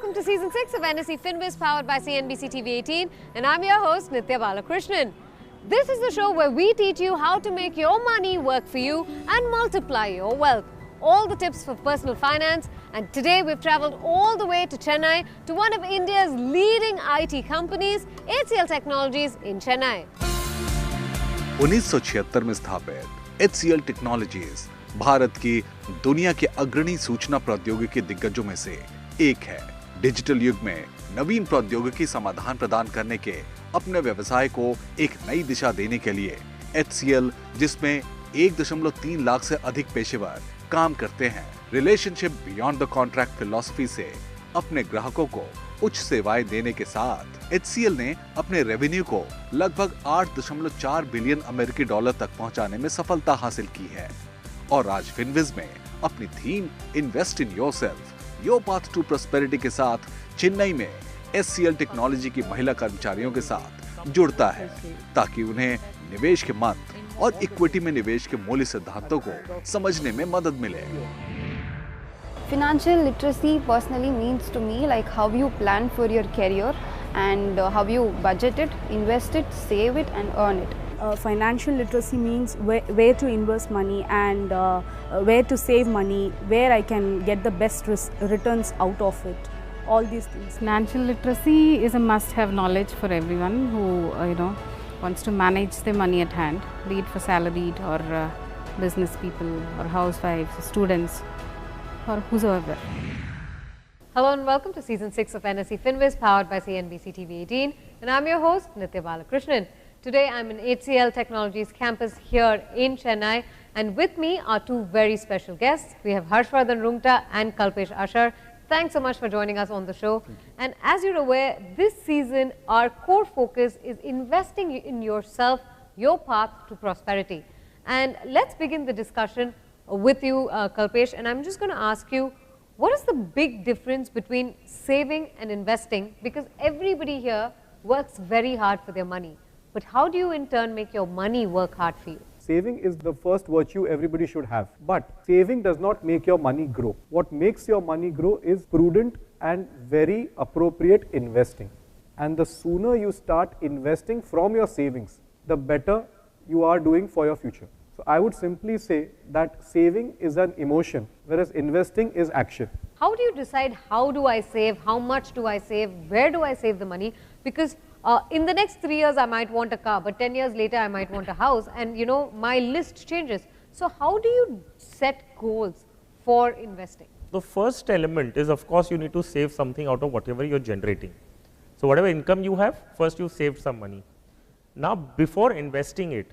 welcome to Season 6 of NSE Finviz powered by CNBC TV 18 and I'm your host Nitya Balakrishnan. This is the show where we teach you how to make your money work for you and multiply your wealth. All the tips for personal finance, and today we've travelled all the way to Chennai to one of India's leading IT companies, HCL Technologies in Chennai. 1976 में स्थापित HCL technologies Bharat की दुनिया के अग्रणी सूचना प्रौद्योगिकी दिग्गजों में से एक है। डिजिटल युग में नवीन प्रौद्योगिकी समाधान प्रदान करने के अपने व्यवसाय को एक नई दिशा देने के लिए HCL, जिसमें 1.3 लाख से अधिक पेशेवर काम करते हैं, relationship beyond the contract philosophy से अपने ग्राहकों को उच्च सेवाएं देने के साथ HCL ने अपने रेवेन्यू को लगभग 8.4 बिलियन अमेरिकी डॉलर तक पहुंचाने में सफलता हासिल की है। और आज फिनविज में अपनी theme invest in yourself, your path to prosperity के साथ चेन्नई में HCL टेक्नोलॉजी की महिला कर्मचारियों के साथ जुड़ता है ताकि उन्हें निवेश के मंत्र और इक्विटी में निवेश के मूल्य सिद्धांतों को समझने में मदद मिले। Financial literacy personally means to me like how you plan for your career and how you budget it, invest it, save it and earn it. Financial literacy means where to invest money and where to save money, where I can get the best returns out of it. All these things. Financial literacy is a must-have knowledge for everyone who wants to manage their money at hand, be it for salaried or business people or housewives, students or whosoever. Hello and welcome to Season 6 of NSE Finviz powered by CNBC TV 18 and I'm your host Nitya Balakrishnan. Today I'm in HCL Technologies campus here in Chennai and with me are two very special guests. We have Harshvardhan Rungta and Kalpesh Ashar. Thanks so much for joining us on the show. And as you're aware, this season our core focus is investing in yourself, your path to prosperity. And let's begin the discussion with you, Kalpesh, and I'm just going to ask you, what is the big difference between saving and investing? Because everybody here works very hard for their money. But how do you in turn make your money work hard for you? Saving is the first virtue everybody should have. But saving does not make your money grow. What makes your money grow is prudent and very appropriate investing. And the sooner you start investing from your savings, the better you are doing for your future. So I would simply say that saving is an emotion, whereas investing is action. How do you decide how do I save, how much do I save, where do I save the money? Because in the next 3 years I might want a car, but 10 years later I might want a house and you know my list changes. So how do you set goals for investing? The first element is, of course, you need to save something out of whatever you're generating. So whatever income you have, first you save some money. Now before investing it,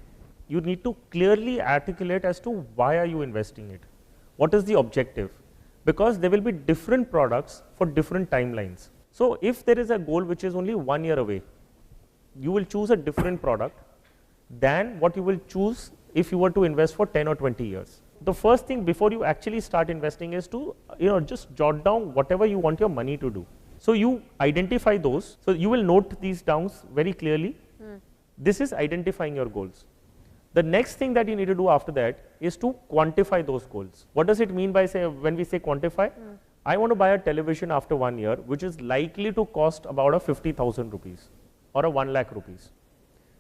you need to clearly articulate as to why are you investing it. What is the objective? Because there will be different products for different timelines. So if there is a goal which is only 1 year away, you will choose a different product than what you will choose if you were to invest for 10 or 20 years. The first thing before you actually start investing is to just jot down whatever you want your money to do. So you identify those. So you will note these down very clearly. This is identifying your goals. The next thing that you need to do after that is to quantify those goals. What does it mean by when we say quantify? I want to buy a television after 1 year which is likely to cost about 50,000 rupees or 1 lakh rupees.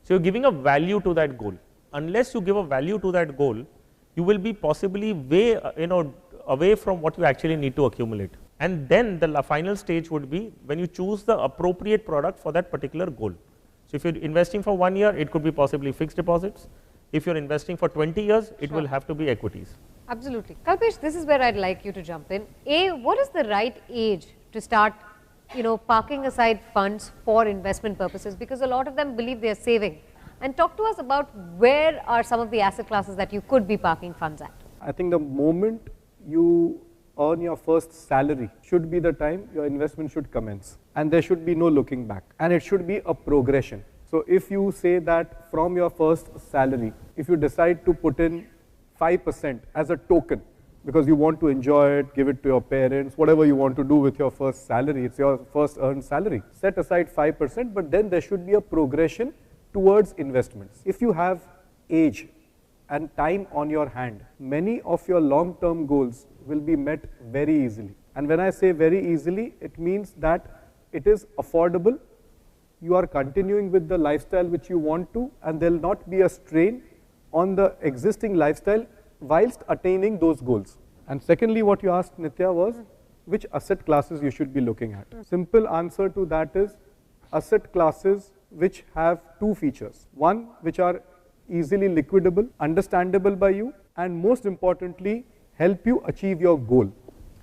So you're giving a value to that goal. Unless you give a value to that goal, you will be possibly way away from what you actually need to accumulate. And then the final stage would be when you choose the appropriate product for that particular goal. So if you're investing for 1 year, it could be possibly fixed deposits. If you're investing for 20 years, it will have to be equities. Absolutely. Kalpesh, this is where I'd like you to jump in. What is the right age to start, parking aside funds for investment purposes? Because a lot of them believe they're saving. And talk to us about where are some of the asset classes that you could be parking funds at? I think the moment you earn your first salary should be the time your investment should commence. And there should be no looking back. And it should be a progression. So if you say that from your first salary, if you decide to put in 5% as a token, because you want to enjoy it, give it to your parents, whatever you want to do with your first salary, it's your first earned salary. Set aside 5%, but then there should be a progression towards investments. If you have age and time on your hand, many of your long-term goals will be met very easily. And when I say very easily, it means that it is affordable, you are continuing with the lifestyle which you want to, and there will not be a strain on the existing lifestyle whilst attaining those goals. And secondly, what you asked, Nitya, was which asset classes you should be looking at. Simple answer to that is asset classes which have two features. One, which are easily liquidable, understandable by you, and most importantly, help you achieve your goal.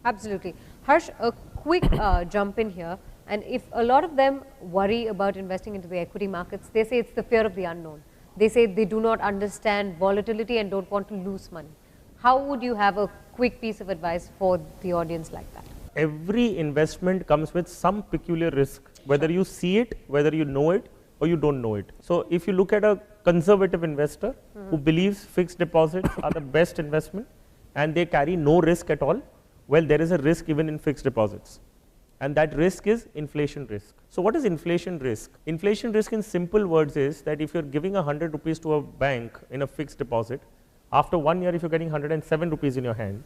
Absolutely. Harsh, a quick jump in here. And if a lot of them worry about investing into the equity markets, they say it's the fear of the unknown. They say they do not understand volatility and don't want to lose money. How would you have a quick piece of advice for the audience like that? Every investment comes with some peculiar risk, whether you see it, whether you know it, or you don't know it. So if you look at a conservative investor who believes fixed deposits are the best investment and they carry no risk at all, well, there is a risk even in fixed deposits. And that risk is inflation risk. So what is inflation risk? Inflation risk in simple words is that if you're giving 100 rupees to a bank in a fixed deposit, after 1 year if you're getting 107 rupees in your hand,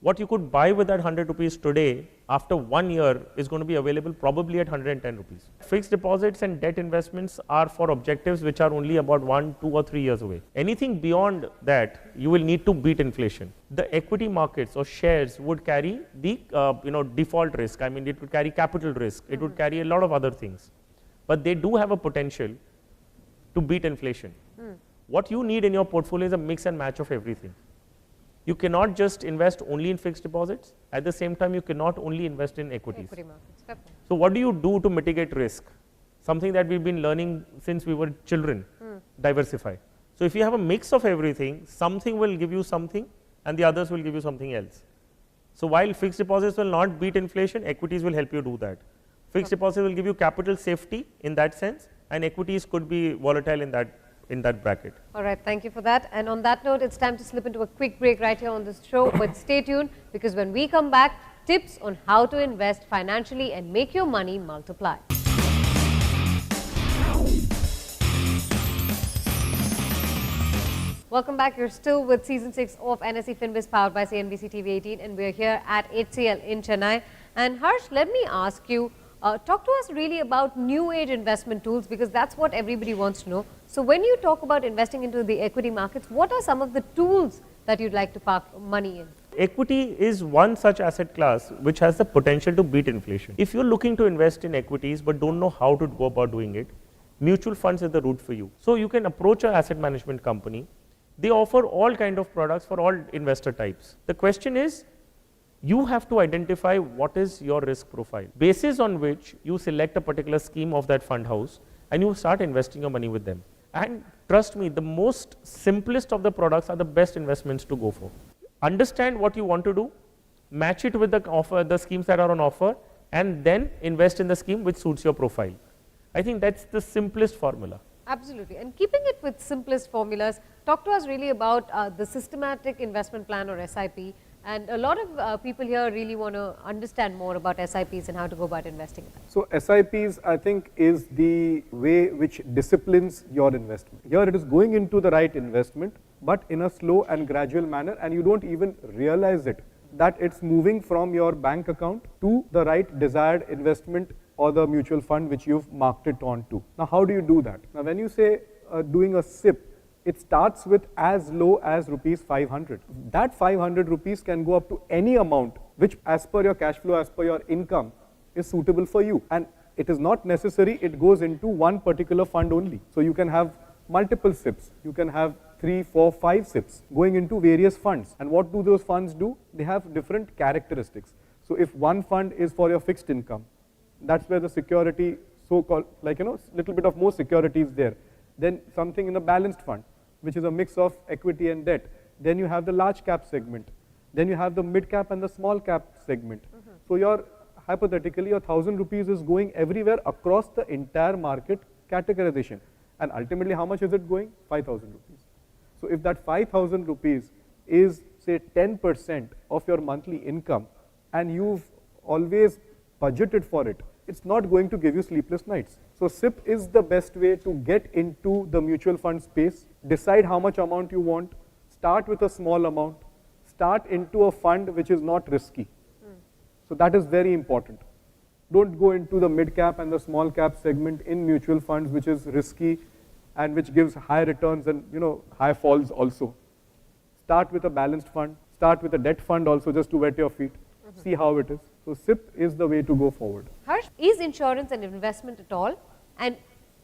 what you could buy with that 100 rupees today, after 1 year is going to be available probably at 110 rupees. Fixed deposits and debt investments are for objectives which are only about 1, 2 or 3 years away. Anything beyond that, you will need to beat inflation. The equity markets or shares would carry the default risk. I mean, it would carry capital risk. It would carry a lot of other things. But they do have a potential to beat inflation. What you need in your portfolio is a mix and match of everything. You cannot just invest only in fixed deposits. At the same time, you cannot only invest in equities. Equity markets. So what do you do to mitigate risk? Something that we've been learning since we were children, diversify. So if you have a mix of everything, something will give you something and the others will give you something else. So while fixed deposits will not beat inflation, equities will help you do that. Fixed deposits will give you capital safety in that sense, and equities could be volatile in that bracket. All right, thank you for that. And on that note, it's time to slip into a quick break right here on this show. But stay tuned, because when we come back, tips on how to invest financially and make your money multiply. Welcome back. You're still with Season 6 of NSE FinViz powered by CNBC TV 18, and we're here at HCL in Chennai. And Harsh, let me ask you, talk to us really about new age investment tools, because that's what everybody wants to know. So when you talk about investing into the equity markets, what are some of the tools that you'd like to park money in? Equity is one such asset class which has the potential to beat inflation. If you're looking to invest in equities but don't know how to go about doing it, mutual funds is the route for you. So you can approach an asset management company. They offer all kind of products for all investor types. The question is, you have to identify what is your risk profile, basis on which you select a particular scheme of that fund house and you start investing your money with them. And trust me, the most simplest of the products are the best investments to go for. Understand what you want to do, match it with the schemes that are on offer, and then invest in the scheme which suits your profile. I think that's the simplest formula. Absolutely. And keeping it with simplest formulas, talk to us really about the systematic investment plan, or SIP. And a lot of people here really want to understand more about SIPs and how to go about investing in them. So SIPs, I think, is the way which disciplines your investment. Here it is going into the right investment, but in a slow and gradual manner, and you don't even realize it, that it's moving from your bank account to the right desired investment or the mutual fund which you've marked it on to. Now, how do you do that? Now, when you say doing a SIP, it starts with as low as rupees 500. That 500 rupees can go up to any amount which, as per your cash flow, as per your income, is suitable for you. And it is not necessary it goes into one particular fund only. So you can have multiple SIPs. You can have 3, 4, 5 SIPs going into various funds. And what do those funds do? They have different characteristics. So if one fund is for your fixed income, that's where the security, so-called, little bit of more security is there. Then something in a balanced fund, which is a mix of equity and debt. Then you have the large cap segment. Then you have the mid cap and the small cap segment. So hypothetically, your 1,000 rupees is going everywhere across the entire market categorization. And ultimately, how much is it going? 5,000 rupees. So if that 5,000 rupees is, say, 10% of your monthly income, and you've always budgeted for it, it's not going to give you sleepless nights. So SIP is the best way to get into the mutual fund space. Decide how much amount you want. Start with a small amount. Start into a fund which is not risky. So that is very important. Don't go into the mid cap and the small cap segment in mutual funds, which is risky and which gives high returns and high falls also. Start with a balanced fund, start with a debt fund also, just to wet your feet, see how it is. So SIP is the way to go forward. Harsh, is insurance an investment at all? And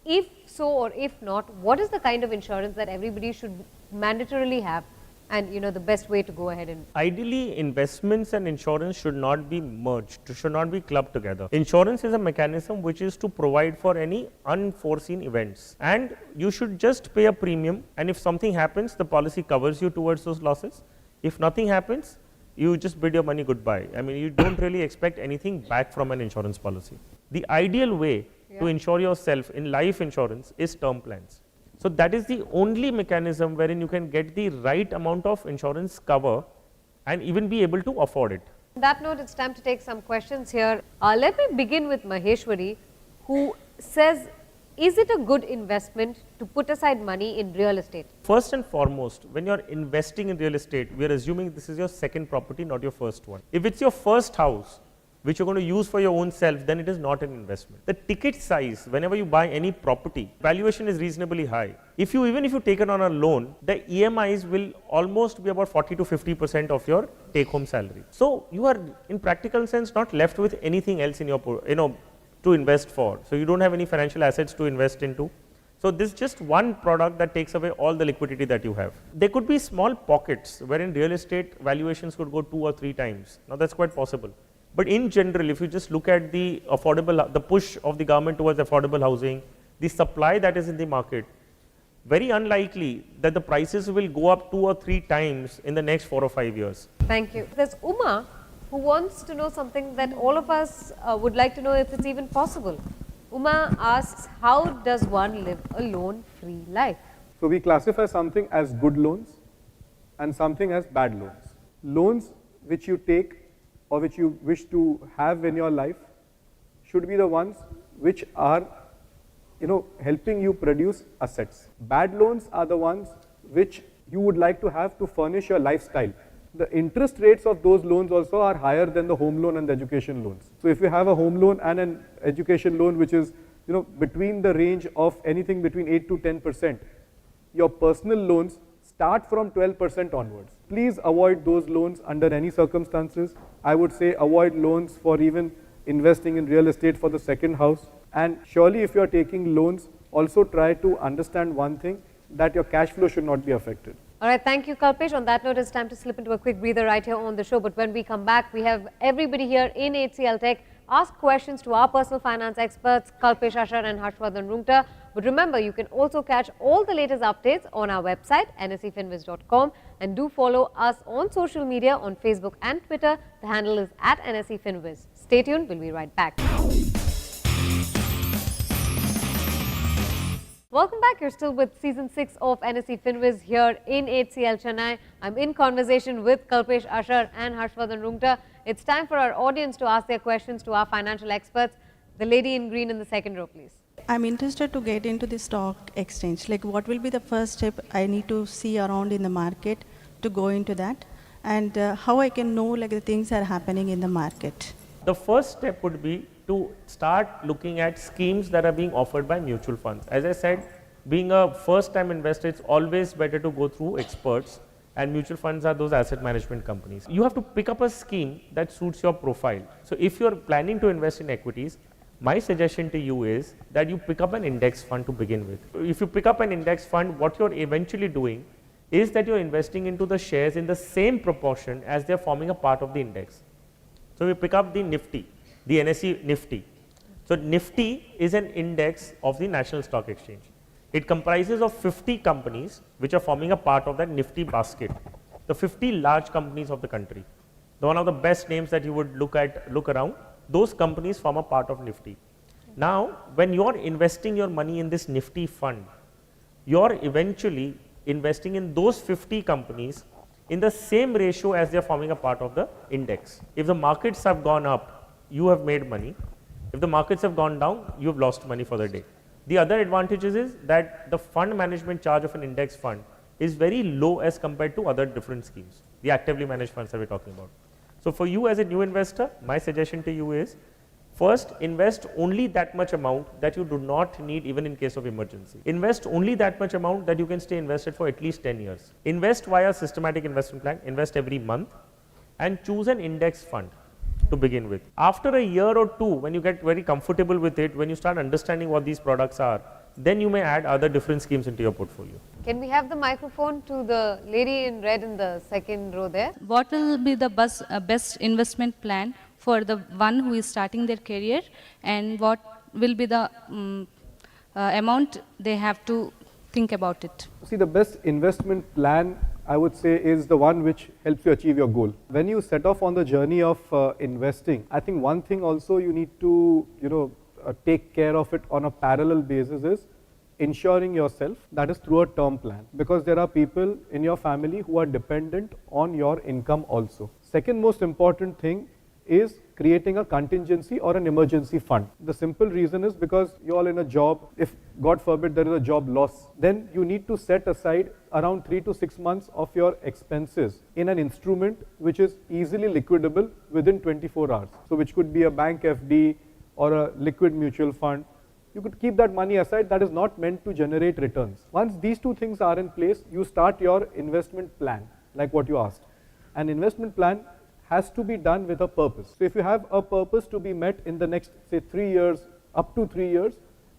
if so or if not, what is the kind of insurance that everybody should mandatorily have, and the best way to go ahead and... Ideally, investments and insurance should not be merged, should not be clubbed together. Insurance is a mechanism which is to provide for any unforeseen events, and you should just pay a premium, and if something happens, the policy covers you towards those losses. If nothing happens, you just bid your money goodbye. I mean, you don't really expect anything back from an insurance policy. The ideal way to insure yourself in life insurance is term plans. So that is the only mechanism wherein you can get the right amount of insurance cover and even be able to afford it. On that note, it's time to take some questions here. Let me begin with Maheshwari, who says, is it a good investment to put aside money in real estate? First and foremost, when you're investing in real estate, we are assuming this is your second property, not your first one. If it's your first house, which you're going to use for your own self, then it is not an investment. The ticket size, whenever you buy any property, valuation is reasonably high. Even if you take it on a loan, the EMIs will almost be about 40 to 50% of your take-home salary. So you are, in practical sense, not left with anything else in your, to invest for. So you don't have any financial assets to invest into. So this is just one product that takes away all the liquidity that you have. There could be small pockets wherein real estate valuations could go 2 or 3 times. Now that's quite possible. But in general, if you just look at the the push of the government towards affordable housing, the supply that is in the market, very unlikely that the prices will go up 2 or 3 times in the next 4 or 5 years. Thank you. There's Uma, who wants to know something that all of us would like to know if it's even possible. Uma asks, how does one live a loan-free life? So we classify something as good loans and something as bad loans. Loans which you take or which you wish to have in your life should be the ones which are helping you produce assets. Bad loans are the ones which you would like to have to furnish your lifestyle. The interest rates of those loans also are higher than the home loan and the education loans. So if you have a home loan and an education loan which is between the range of anything between 8 to 10%, your personal loans start from 12% onwards. Please avoid those loans under any circumstances. I would say avoid loans for even investing in real estate for the second house. And surely if you are taking loans, also try to understand one thing, that your cash flow should not be affected. All right, thank you, Kalpesh. On that note, it's time to slip into a quick breather right here on the show. But when we come back, we have everybody here in HCL Tech ask questions to our personal finance experts, Kalpesh Ashar and Harshvardhan Rungta. But remember, you can also catch all the latest updates on our website, nsefinviz.com, and do follow us on social media on Facebook and Twitter. The handle is @NSEFinviz. Stay tuned, we'll be right back. Welcome back. You're still with season 6 of NSE Finviz here in HCL Chennai. I'm in conversation with Kalpesh Ashar and Harshvardhan Rungta. It's time for our audience to ask their questions to our financial experts. The lady in green in the second row, please. I'm interested to get into the stock exchange. Like, what will be the first step I need to see around in the market to go into that? And how I can know like the things are happening in the market? The first step would be to start looking at schemes that are being offered by mutual funds. As I said, being a first time investor, it's always better to go through experts, and mutual funds are those asset management companies. You have to pick up a scheme that suits your profile. So if you're planning to invest in equities, my suggestion to you is that you pick up an index fund to begin with. If you pick up an index fund, what you're eventually doing is that you're investing into the shares in the same proportion as they're forming a part of the index. So we pick up the Nifty, the NSE Nifty. So Nifty is an index of the National Stock Exchange. It comprises of 50 companies which are forming a part of that Nifty basket. The 50 large companies of the country. One of the best names that you would look around, those companies form a part of Nifty. Now, when you are investing your money in this Nifty fund, you are eventually investing in those 50 companies in the same ratio as they are forming a part of the index. If the markets have gone up, you have made money. If the markets have gone down, you have lost money for the day. The other advantages is that the fund management charge of an index fund is very low as compared to other different schemes, the actively managed funds that we are talking about. So for you as a new investor, my suggestion to you is, first invest only that much amount that you do not need even in case of emergency. Invest only that much amount that you can stay invested for at least 10 years. Invest via systematic investment plan, invest every month, and choose an index fund to begin with. After a year or two, when you get very comfortable with it, when you start understanding what these products are, then you may add other different schemes into your portfolio. Can we have the microphone to the lady in red in the second row there? What will be the best investment plan for the one who is starting their career, and what will be the amount they have to think about it? See, the best investment plan, I would say, is the one which helps you achieve your goal. When you set off on the journey of investing, I think one thing also you need to, take care of it on a parallel basis is ensuring yourself, that is through a term plan, because there are people in your family who are dependent on your income also. Second most important thing is creating a contingency or an emergency fund. The simple reason is because you're all in a job, if God forbid there is a job loss, then you need to set aside around 3 to 6 months of your expenses in an instrument which is easily liquidable within 24 hours. So which could be a bank FD or a liquid mutual fund. You could keep that money aside, that is not meant to generate returns. Once these two things are in place, you start your investment plan, like what you asked. An investment plan has to be done with a purpose. So if you have a purpose to be met in the next, say, 3 years, up to 3 years,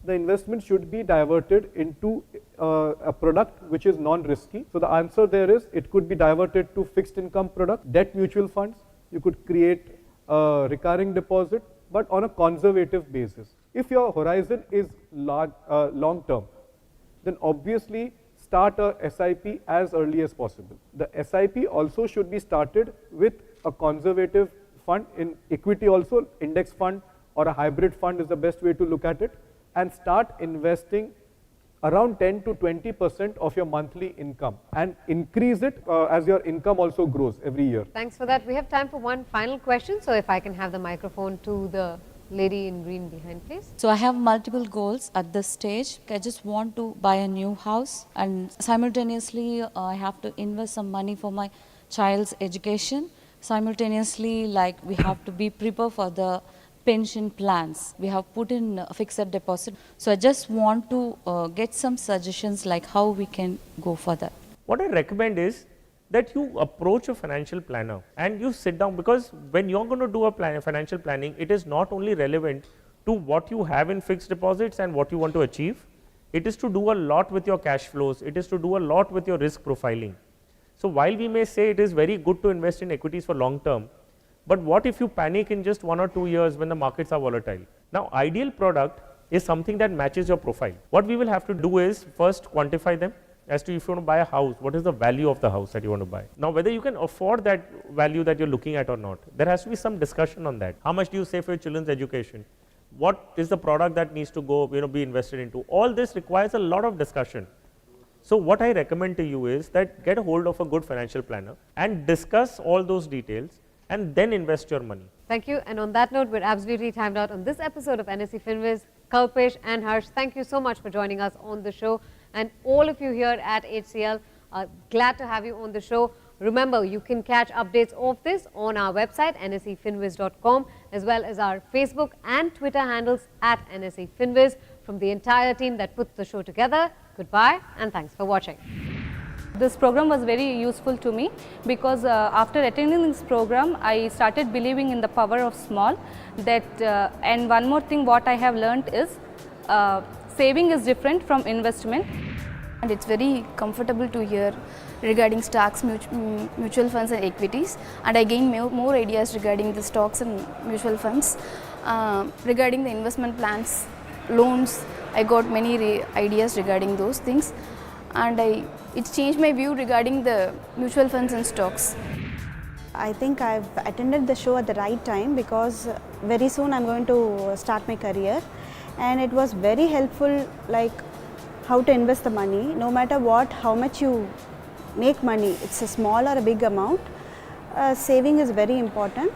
the investment should be diverted into a product which is non-risky. So the answer there is, it could be diverted to fixed income product, debt mutual funds. You could create a recurring deposit, but on a conservative basis. If your horizon is long term, then obviously start a SIP as early as possible. The SIP also should be started with a conservative fund in equity also, index fund or a hybrid fund is the best way to look at it, and start investing around 10 to 20% of your monthly income and increase it as your income also grows every year. Thanks for that. We have time for one final question. So if I can have the microphone to the lady in green behind, please. So I have multiple goals at this stage. I just want to buy a new house, and simultaneously I have to invest some money for my child's education. Simultaneously, like, we have to be prepared for the pension plans. We have put in a fixed deposit. So I just want to get some suggestions like how we can go further. What I recommend is that you approach a financial planner and you sit down, because when you're going to do a financial planning, it is not only relevant to what you have in fixed deposits and what you want to achieve. It is to do a lot with your cash flows. It is to do a lot with your risk profiling. So while we may say it is very good to invest in equities for long term, but what if you panic in just 1 or 2 years when the markets are volatile? Now, ideal product is something that matches your profile. What we will have to do is first quantify them as to, if you want to buy a house, what is the value of the house that you want to buy? Now, whether you can afford that value that you're looking at or not, there has to be some discussion on that. How much do you save for your children's education? What is the product that needs to go, be invested into? All this requires a lot of discussion. So what I recommend to you is that get a hold of a good financial planner and discuss all those details and then invest your money. Thank you. And on that note, we're absolutely timed out on this episode of NSE FinViz. Kalpesh and Harsh, thank you so much for joining us on the show. And all of you here at HCL, glad to have you on the show. Remember, you can catch updates of this on our website, nsefinviz.com, as well as our Facebook and Twitter handles at NSE FinViz. From the entire team that puts the show together, goodbye and thanks for watching. This program was very useful to me because after attending this program, I started believing in the power of small. And one more thing what I have learnt is saving is different from investment. And it's very comfortable to hear regarding stocks, mutual funds and equities, and I gained more ideas regarding the stocks and mutual funds. Regarding the investment plans, loans, I got many ideas regarding those things, and it changed my view regarding the mutual funds and stocks. I think I've attended the show at the right time because very soon I'm going to start my career, and it was very helpful, like how to invest the money. No matter what, how much you make money, it's a small or a big amount, saving is very important.